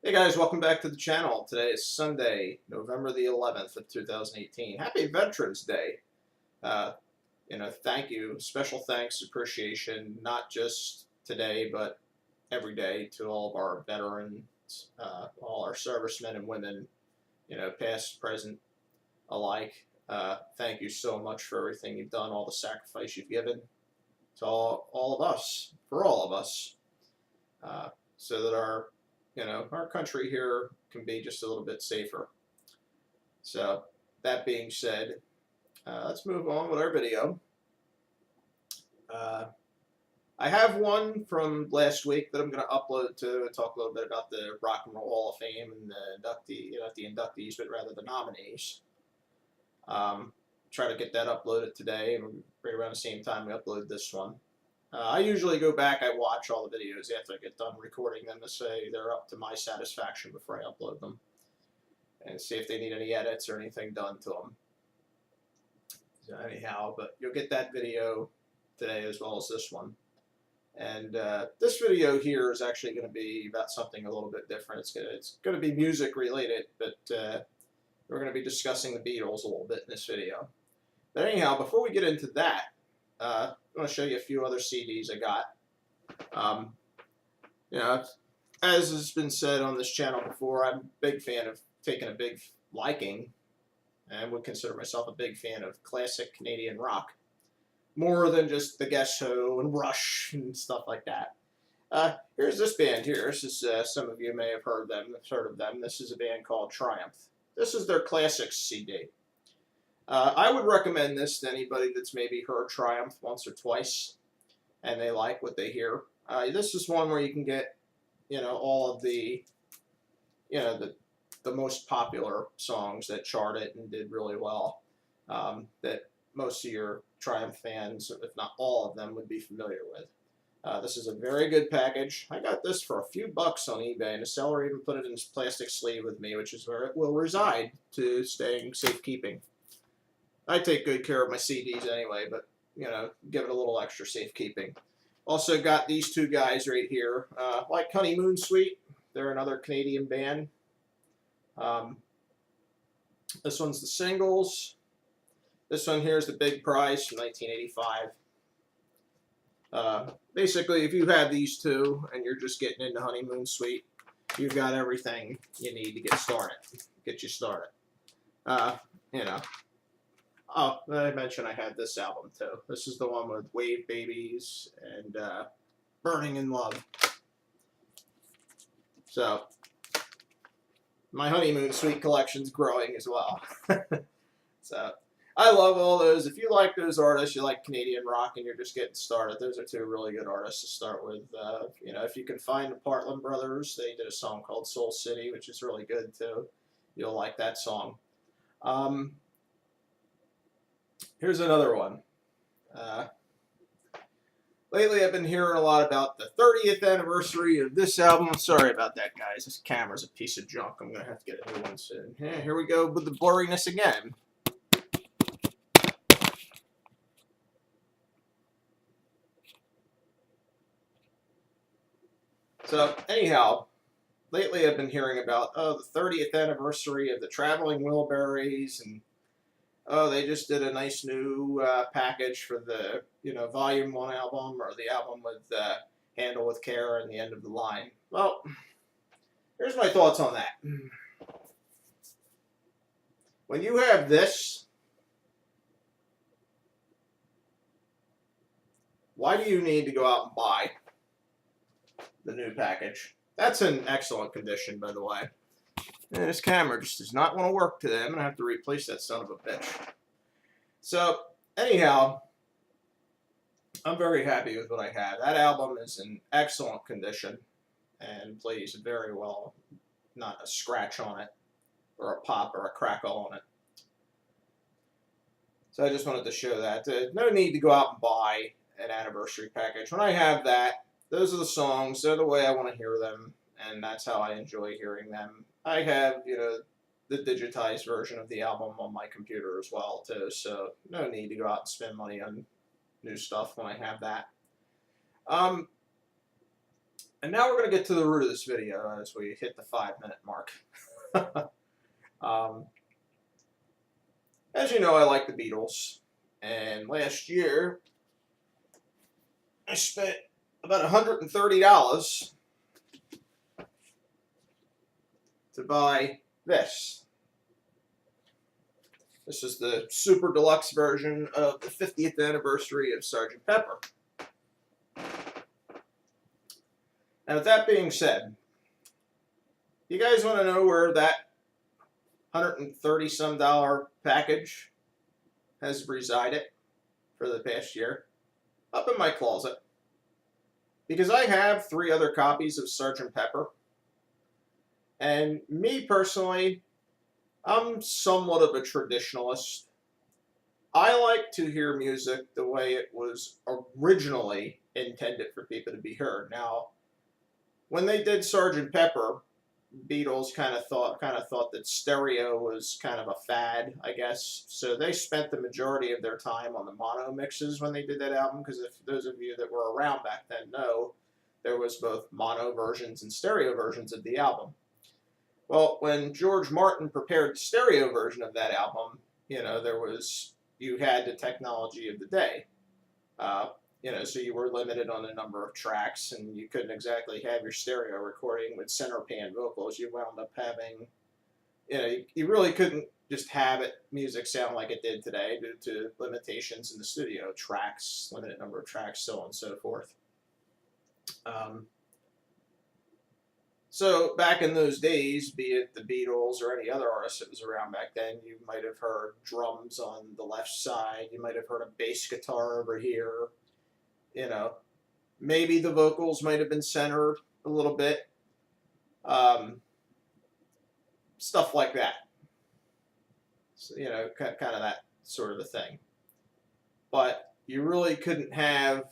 Hey guys, welcome back to the channel. Today is Sunday, November the 11th of 2018. Happy Veterans Day. Uh, thank you. Special thanks, appreciation, not just today, but every day to all of our veterans, all our servicemen and women, past, present, alike. Thank you so much for everything you've done, all the sacrifice you've given to all of us, for all of us, so that our country here can be just a little bit safer. So that being said, let's move on with our video. I have one from last week that I'm going to upload to talk a little bit about the Rock and Roll Hall of Fame and the inductees, but rather the nominees. Try to get that uploaded today, and right around the same time we upload this one. I usually go back, I watch all the videos after I get done recording them to say they're up to my satisfaction before I upload them, and see if they need any edits or anything done to them. So anyhow, but you'll get that video today as well as this one. And this video here is actually going to be about something a little bit different. It's going to be music related, but we're going to be discussing the Beatles a little bit in this video. But anyhow, before we get into that, I'm going to show you a few other CDs I got. As has been said on this channel before, I'm a big fan of taking a big liking, and would consider myself a big fan of classic Canadian rock, more than just the Guess Who and Rush and stuff like that. Here's this band here. This is some of you may have heard of them. This is a band called Triumph. This is their Classics CD. I would recommend this to anybody that's maybe heard Triumph once or twice and they like what they hear. This is one where you can get, all of the most popular songs that charted and did really well, that most of your Triumph fans, if not all of them, would be familiar with. This is a very good package. I got this for a few bucks on eBay, and the seller even put it in his plastic sleeve with me, which is where it will reside to staying safekeeping. I take good care of my CDs anyway, but, give it a little extra safekeeping. Also got these two guys right here. Like Honeymoon Suite. They're another Canadian band. This one's the singles. This one here is the Big Prize from 1985. Basically, if you have these two and you're just getting into Honeymoon Suite, you've got everything you need to get you started. Oh, I mentioned I had this album too. This is the one with Wave Babies and Burning in Love. So, my Honeymoon Suite collection's growing as well. So, I love all those. If you like those artists, you like Canadian rock, and you're just getting started, those are two really good artists to start with. If you can find the Partland Brothers, they did a song called Soul City, which is really good too. You'll like that song. Here's another one. Lately I've been hearing a lot about the 30th anniversary of this album. Sorry about that, guys. This camera's a piece of junk. I'm going to have to get a new one soon. Yeah, here we go with the blurriness again. So, anyhow, lately I've been hearing about, the 30th anniversary of the Traveling Wilburys, and they just did a nice new package for the, Volume 1 album, or the album with Handle with Care and the End of the Line. Well, here's my thoughts on that. When you have this, why do you need to go out and buy the new package? That's in excellent condition, by the way. And this camera just does not want to work today. I'm going to have to replace that son of a bitch. So, anyhow, I'm very happy with what I have. That album is in excellent condition and plays very well. Not a scratch on it, or a pop, or a crackle on it. So I just wanted to show that. No need to go out and buy an anniversary package. When I have that, those are the songs. They're the way I want to hear them, and that's how I enjoy hearing them. I have, the digitized version of the album on my computer as well, too, so no need to go out and spend money on new stuff when I have that. And now we're going to get to the root of this video as we hit the 5-minute mark. um, as you know, I like the Beatles. And last year, I spent about $130 to buy this. This is the super deluxe version of the 50th anniversary of Sgt. Pepper. Now, with that being said, you guys want to know where that $130-some package has resided for the past year? Up in my closet. Because I have 3 other copies of Sgt. Pepper. And me personally, I'm somewhat of a traditionalist. I like to hear music the way it was originally intended for people to be heard. Now, when they did Sgt. Pepper, Beatles kind of thought that stereo was kind of a fad, I guess. So they spent the majority of their time on the mono mixes when they did that album, because if those of you that were around back then know, there was both mono versions and stereo versions of the album. Well, when George Martin prepared the stereo version of that album, you had the technology of the day. So you were limited on the number of tracks, and you couldn't exactly have your stereo recording with center pan vocals. You wound up having, you really couldn't just have music sound like it did today due to limitations in the studio, tracks, limited number of tracks, so on and so forth. So back in those days, be it the Beatles or any other artist that was around back then, you might have heard drums on the left side, you might have heard a bass guitar over here. Maybe the vocals might have been centered a little bit. Stuff like that. So, kind of that sort of a thing. But you really couldn't have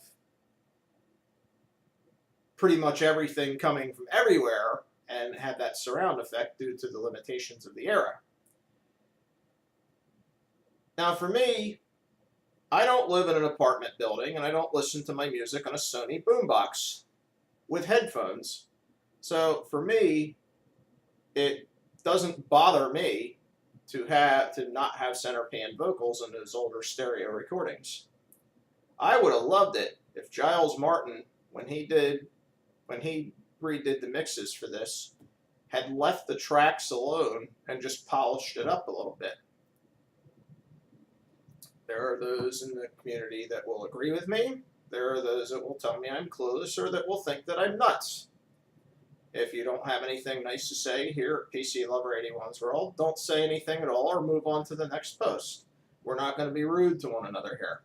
pretty much everything coming from everywhere and have that surround effect due to the limitations of the era. Now, for me, I don't live in an apartment building, and I don't listen to my music on a Sony boombox with headphones. So for me, it doesn't bother me to not have center pan vocals in those older stereo recordings. I would have loved it if Giles Martin, when he redid the mixes for this, had left the tracks alone and just polished it up a little bit. There are those in the community that will agree with me. There are those that will tell me I'm clueless or that will think that I'm nuts. If you don't have anything nice to say here at PC Lover 81's World, don't say anything at all or move on to the next post. We're not going to be rude to one another here.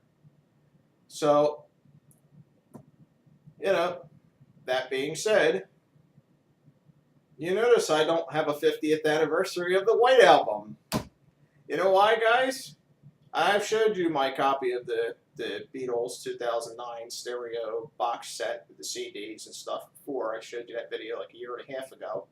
So, that being said, you notice I don't have a 50th anniversary of the White Album. You know why, guys? I've showed you my copy of the Beatles 2009 stereo box set with the CDs and stuff before. I showed you that video like a year and a half ago.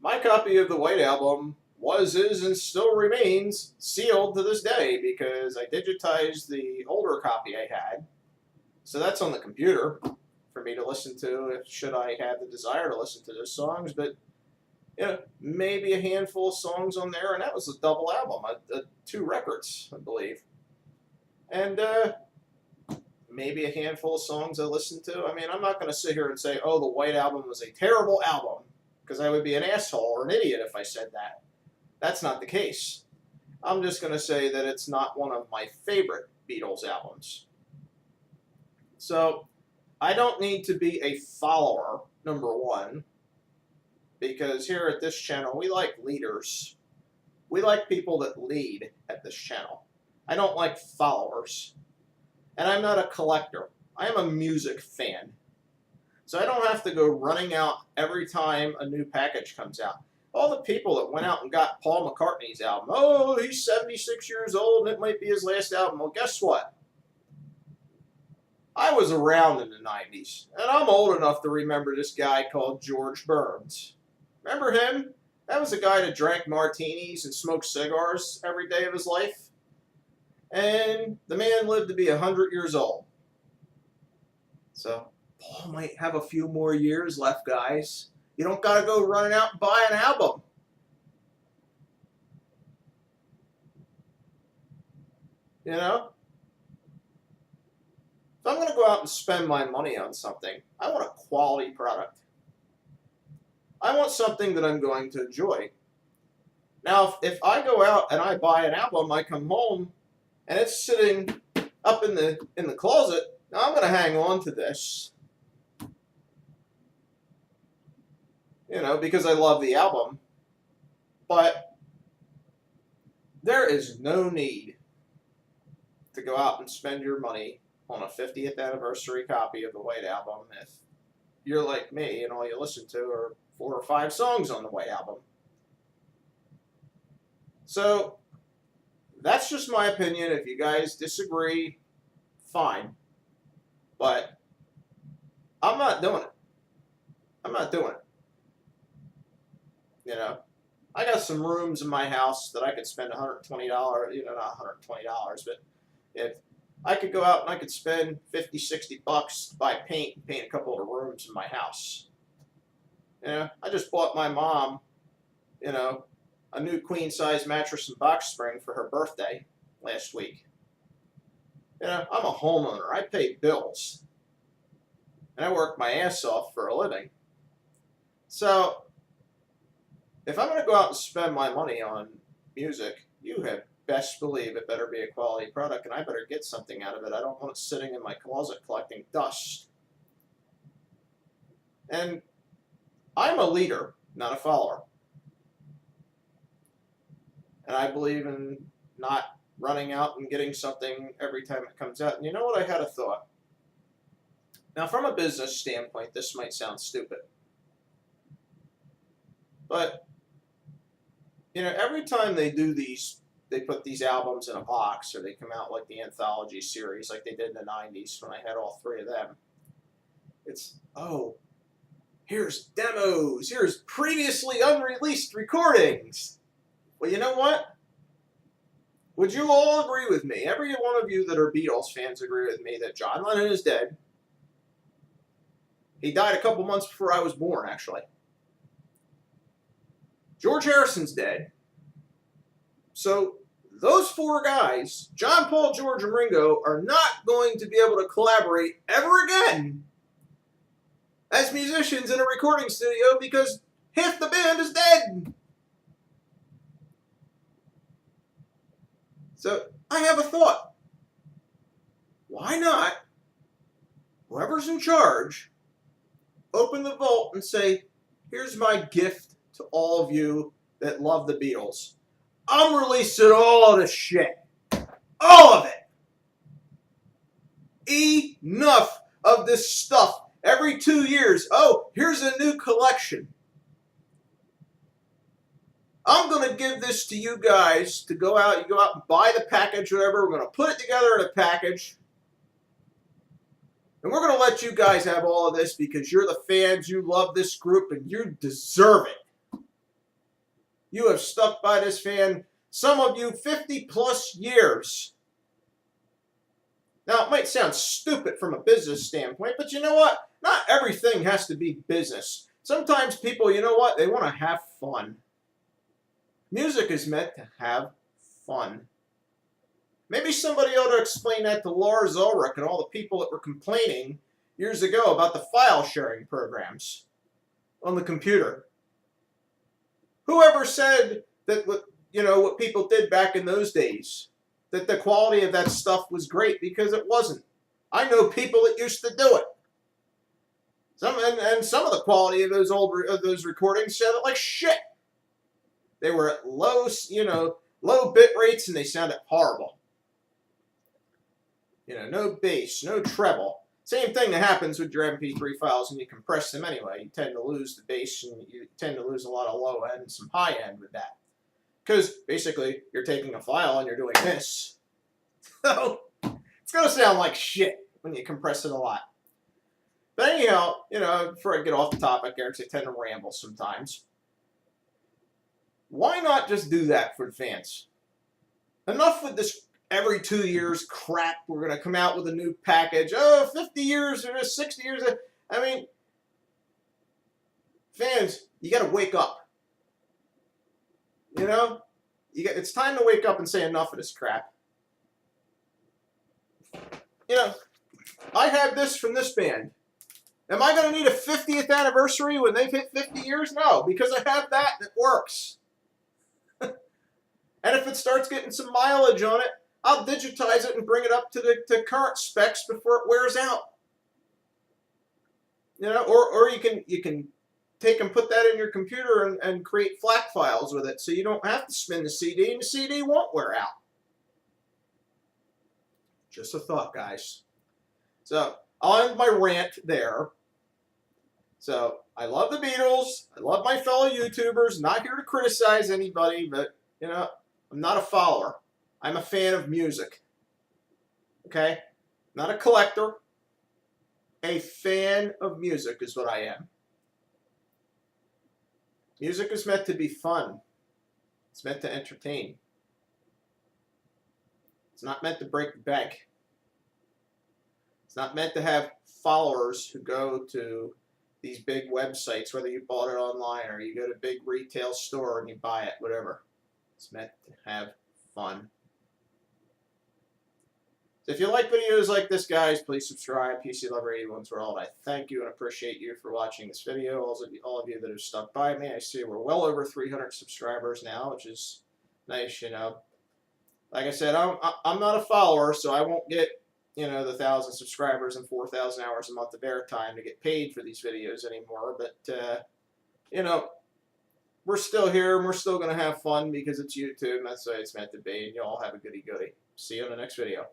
My copy of the White Album was, is, and still remains sealed to this day because I digitized the older copy I had. So that's on the computer for me to listen to should I have the desire to listen to those songs. But maybe a handful of songs on there, and that was a double album, 2 records, I believe. And maybe a handful of songs I listened to. I mean, I'm not going to sit here and say, oh, the White Album was a terrible album, because I would be an asshole or an idiot if I said that. That's not the case. I'm just going to say that it's not one of my favorite Beatles albums. So, I don't need to be a follower, number one, because here at this channel, we like leaders. We like people that lead at this channel. I don't like followers. And I'm not a collector. I am a music fan. So I don't have to go running out every time a new package comes out. All the people that went out and got Paul McCartney's album, oh, he's 76 years old and it might be his last album. Well, guess what? I was around in the 90s, and I'm old enough to remember this guy called George Burns. Remember him? That was a guy that drank martinis and smoked cigars every day of his life. And the man lived to be 100 years old. So, Paul might have a few more years left, guys. You don't got to go running out and buy an album. You know? If I'm going to go out and spend my money on something, I want a quality product. I want something that I'm going to enjoy. Now, if I go out and I buy an album, I come home and it's sitting up in the closet, now I'm going to hang on to this. You know, because I love the album. But there is no need to go out and spend your money on a 50th anniversary copy of the White Album if you're like me and all you listen to are 4 or 5 songs on the White Album. So that's just my opinion. If you guys disagree, fine. But I'm not doing it. I'm not doing it. You know, I got some rooms in my house that I could spend $120, not $120, but if I could go out and I could spend $50, $60 to buy paint and paint a couple of rooms in my house. You know, I just bought my mom, a new queen-size mattress and box spring for her birthday last week. You know, I'm a homeowner. I pay bills. And I work my ass off for a living. So, if I'm going to go out and spend my money on music, you have best believe it better be a quality product, and I better get something out of it. I don't want it sitting in my closet collecting dust. And I'm a leader, not a follower. And I believe in not running out and getting something every time it comes out. And you know what? I had a thought. Now, from a business standpoint, this might sound stupid. But, every time they do these, they put these albums in a box, or they come out like the anthology series like they did in the 90s when I had all 3 of them. It's, here's demos, here's previously unreleased recordings. Well, you know what? Would you all agree with me? Every one of you that are Beatles fans agree with me that John Lennon is dead. He died a couple months before I was born, actually. George Harrison's dead. So those 4 guys, John, Paul, George, and Ringo, are not going to be able to collaborate ever again as musicians in a recording studio because half the band is dead. So I have a thought. Why not, whoever's in charge, open the vault and say, here's my gift to all of you that love the Beatles. I'm releasing all of this shit. All of it. Enough of this stuff. Every 2 years, here's a new collection. I'm going to give this to you guys to go out. You go out and buy the package, whatever. We're going to put it together in a package. And we're going to let you guys have all of this because you're the fans. You love this group and you deserve it. You have stuck by this fan, some of you 50 plus years. Now, it might sound stupid from a business standpoint, but you know what? Not everything has to be business. Sometimes people, you know what? They want to have fun. Music is meant to have fun. Maybe somebody ought to explain that to Lars Ulrich and all the people that were complaining years ago about the file sharing programs on the computer. Whoever said that what people did back in those days, that the quality of that stuff was great, because it wasn't. I know people that used to do it. Some of the quality of those recordings sounded like shit. They were at low bit rates and they sounded horrible. No bass, no treble. Same thing that happens with your MP3 files when you compress them anyway. You tend to lose the bass and you tend to lose a lot of low end and some high end with that. Because basically you're taking a file and you're doing this. So it's going to sound like shit when you compress it a lot. But anyhow, before I get off the topic here, because I tend to ramble sometimes. Why not just do that for the fans? Enough with this every 2 years crap. We're going to come out with a new package. 50 years or 60 years. I mean, fans, you got to wake up. You know, it's time to wake up and say enough of this crap. You know, I have this from this band. Am I going to need a 50th anniversary when they've hit 50 years? No, because I have that and it works. And if it starts getting some mileage on it, I'll digitize it and bring it up to the current specs before it wears out. You know, or you can take and put that in your computer and create FLAC files with it, so you don't have to spin the CD, and the CD won't wear out. Just a thought, guys. So I'll end my rant there. So I love the Beatles. I love my fellow YouTubers. Not here to criticize anybody, but you know, I'm not a follower. I'm a fan of music. Okay? Not a collector. A fan of music is what I am. Music is meant to be fun. It's meant to entertain. It's not meant to break the bank. It's not meant to have followers who go to these big websites, whether you bought it online or you go to a big retail store and you buy it, whatever. It's meant to have fun. So if you like videos like this, guys, please subscribe. PC Lover 81's World. I thank you and appreciate you for watching this video. All of you that have stuck by me. I see we're well over 300 subscribers now, which is nice, you know. Like I said, I'm not a follower, so I won't get, you know, the 1,000 subscribers and 4,000 hours a month of airtime to get paid for these videos anymore. But, you know, we're still here and we're still going to have fun because it's YouTube and that's the way it's meant to be. And you all have a goody-goody. See you in the next video.